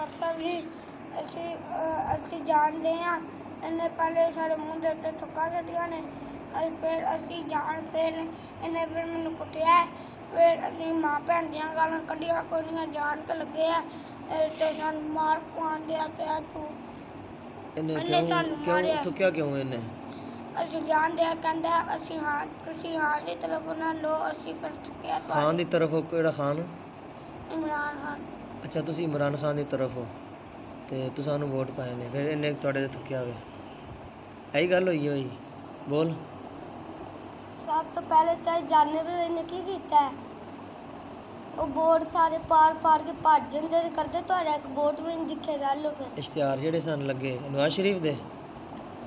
doctor साहब जी ਅਸੀਂ ਜਾਣਦੇ ਹਾਂ ਇਹਨੇ ਪਹਿਲੇ ਸਾਡੇ ਮੂੰਹ ਦੇ ਉੱਤੇ ਥੁੱਕਾਂ ਸੁੱਟੀਆਂ ਨੇ ਫਿਰ ਅਸੀਂ ਫਿਰ ਇਹਨੇ ਫਿਰ ਮੈਨੂੰ ਕੁੱਟਿਆ ਫਿਰ ਅਸੀਂ ਮਾਂ ਭੈਣ ਦੀਆਂ ਗਾਲਾਂ ਕੱਢੀਆਂ ਕੋਈ ਜਾਣ ਕੇ ਲੱਗੇ ਆ ਤੇ ਸਾਨੂੰ ਮਾਰ ਪਾਉਂਦੇ ਆ ਕਿ ਤੂੰ ਇਹਨੇ ਸਾਨੂੰ ਮਾਰਿਆ ਥੁੱਕਿਆ ਕਿਉਂ ਇਹਨੇ ਅਸੀਂ ਜਾਣਦੇ ਆ ਕਹਿੰਦਾ ਅਸੀਂ ਤੁਸੀਂ ਹਾਂ ਦੀ ਤਰਫ ਨਾ ਲੋ ਅਸੀਂ ਫਿਰ ਥੁੱਕਿਆ ਖਾਨ ਦੀ ਤਰਫ ਕਿਹੜਾ ਖਾਨ ਇਮਰਾਨ ਖਾਨ ਅੱਛਾ ਤੁਸੀਂ ਇਮਰਾਨ ਖਾਨ ਦੀ ਤਰਫ ਹੋ ਤੇ ਤੁਸੀਂ ਸਾਨੂੰ ਵੋਟ ਪਾਏ ਨੇ ਫਿਰ ਇਹਨੇ ਤੁਹਾਡੇ ਤੇ ਥੁੱਕਿਆ ਵੇ ਇਹੀ ਗੱਲ ਹੋਈ ਹੋਈ ਬੋਲ ਸਭ ਤੋਂ ਪਹਿਲੇ ਤਾਂ ਜਾਣੇ ਵੀ ਇਹਨੇ ਕੀ ਕੀਤਾ ਹੈ ਉਹ ਬੋਰਡ ਸਾਰੇ ਪਾਰ ਕੇ ਭੱਜ ਜਾਂਦੇ ਕਰਦੇ ਤੁਹਾਡਾ ਇੱਕ ਵੋਟ ਵੀ ਨਹੀਂ ਦਿਖੇਗਾ ਲੋ ਫਿਰ ਇਸ਼ਤਿਹਾਰ ਜਿਹੜੇ ਸਾਨੂੰ ਲੱਗੇ ਨਵਾਜ਼ ਸ਼ਰੀਫ ਦੇ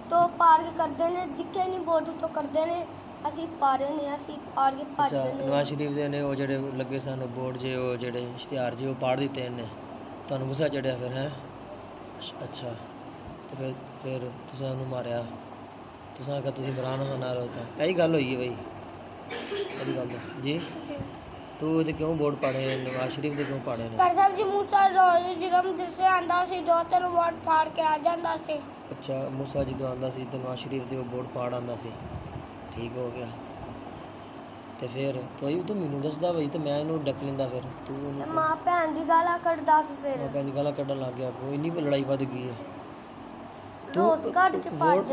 ਤੋਂ ਪਾਰ ਕੇ ਕਰਦੇ ਨੇ ਦਿਖੇ ਨਹੀਂ ਵੋਟ ਤੋਂ ਕਰਦੇ ਨੇ ਅਸੀਂ ਪਾਰੇ ਨੇ ਅਸੀਂ ਪਾਰ ਕੇ ਭੱਜ ਜਾਂਦੇ ਨਵਾਜ਼ ਸ਼ਰੀਫ ਦੇ ਨੇ ਉਹ ਜਿਹੜੇ ਲੱਗੇ ਸਾਨੂੰ ਬੋਰਡ ਜੇ ਉਹ ਜਿਹੜੇ ਇਸ਼ਤਿਹਾਰ ਜੇ ਉਹ ਪਾੜ ਦਿੱਤੇ ਇਹਨੇ ਤੁਹਾਨੂੰ ਗੁੱਸਾ ਚੜਿਆ ਫਿਰ ਹੈ ਅੱਛਾ ਤੇ ਫਿਰ ਤੁਸੀਂ ਉਹਨੂੰ ਮਾਰਿਆ ਤੁਸੀਂ ਆਖਿਆ ਤੁਸੀਂ ਇਮਰਾਨ ਖਾਨ ਨਾਲ ਹੋ ਤਾਂ ਇਹੀ ਗੱਲ ਹੋਈ ਹੈ ਬਈ ਇਹਦੀ ਗੱਲ ਦੱਸ ਜੀ ਤੂੰ ਇਹਦੇ ਕਿਉਂ ਵੋਟ ਪਾੜੇ ਨਵਾਜ਼ ਸ਼ਰੀਫ ਦੇ ਕਿਉਂ ਪਾੜੇ ਨੇ ਸਾਹਿਬ ਜੀ ਮੂਸਾ ਰੋਜ਼ ਜਦੋਂ ਦਿਸੇ ਆਂਦਾ ਸੀ 2-3 ਵੋਟ ਫਾੜ ਕੇ ਆ ਜਾਂਦਾ ਸੀ ਅੱਛਾ ਮੂਸਾ ਜਦੋਂ ਆਂਦਾ ਸੀ ਤੇ ਨਵਾਜ਼ ਸ਼ਰੀਫ ਦੇ ਉਹ ਵੋਟ ਪਾੜ ਆਂਦਾ ਸੀ ਠੀਕ ਹੋ ਗਿਆ ਤੇ ਫਿਰ ਤੂੰ ਮੈਨੂੰ ਦੱਸਦਾ ਬਈ ਤੇ ਮੈਂ ਇਹਨੂੰ ਡੱਕ ਲੈਂਦਾ ਫਿਰ ਤੂੰ ਮਾਂ ਭੈਣ ਦੀ ਗਾਲਾਂ ਕੱਢਦਾ ਸੀ ਫਿਰ ਮਾਂ ਭੈਣ ਦੀ ਗਾਲਾਂ ਕੱਢਣ ਲੱਗ ਗਿਆ ਕੋਈ ਇੰਨੀ ਲੜਾਈ ਵੱਧ ਗਈ ਹੈ ਰੋਸ ਕੱਢ ਕੇ ਭੱਜ